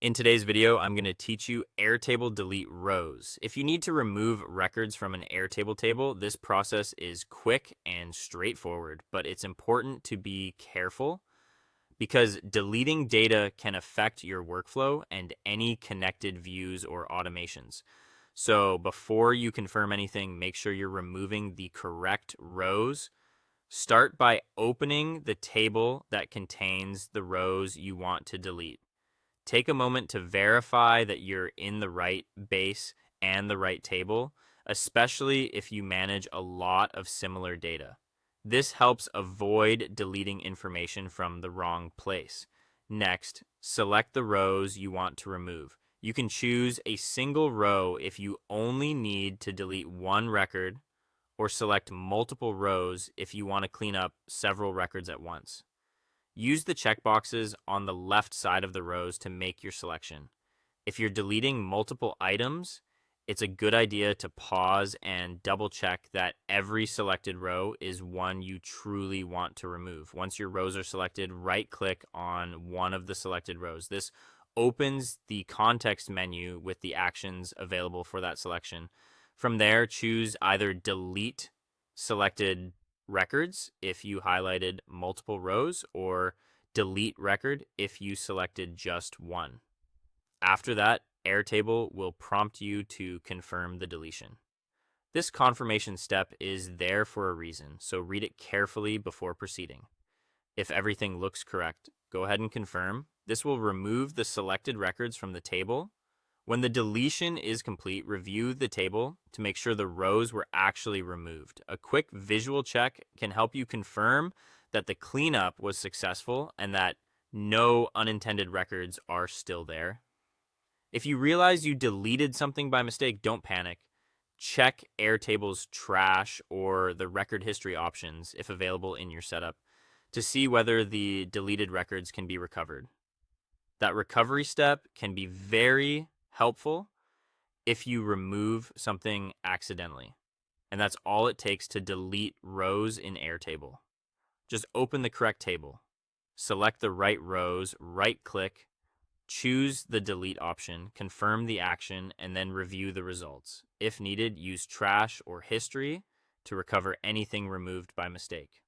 In today's video, I'm going to teach you Airtable Delete Rows. If you need to remove records from an Airtable table, this process is quick and straightforward, but it's important to be careful because deleting data can affect your workflow and any connected views or automations. So before you confirm anything, make sure you're removing the correct rows. Start by opening the table that contains the rows you want to delete. Take a moment to verify that you're in the right base and the right table, especially if you manage a lot of similar data. This helps avoid deleting information from the wrong place. Next, select the rows you want to remove. You can choose a single row if you only need to delete one record, or select multiple rows if you want to clean up several records at once. Use the checkboxes on the left side of the rows to make your selection. If you're deleting multiple items, it's a good idea to pause and double check that every selected row is one you truly want to remove. Once your rows are selected, right-click on one of the selected rows. This opens the context menu with the actions available for that selection. From there, choose either delete selected records if you highlighted multiple rows, or delete record if you selected just one. After that, Airtable will prompt you to confirm the deletion. This confirmation step is there for a reason, so read it carefully before proceeding. If everything looks correct, go ahead and confirm. This will remove the selected records from the table. When the deletion is complete, review the table to make sure the rows were actually removed. A quick visual check can help you confirm that the cleanup was successful and that no unintended records are still there. If you realize you deleted something by mistake, don't panic. Check Airtable's trash or the record history options, if available in your setup, to see whether the deleted records can be recovered. That recovery step can be very helpful if you remove something accidentally. And that's all it takes to delete rows in Airtable. Just open the correct table, select the right rows, right-click, choose the delete option, confirm the action, and then review the results. If needed, use trash or history to recover anything removed by mistake.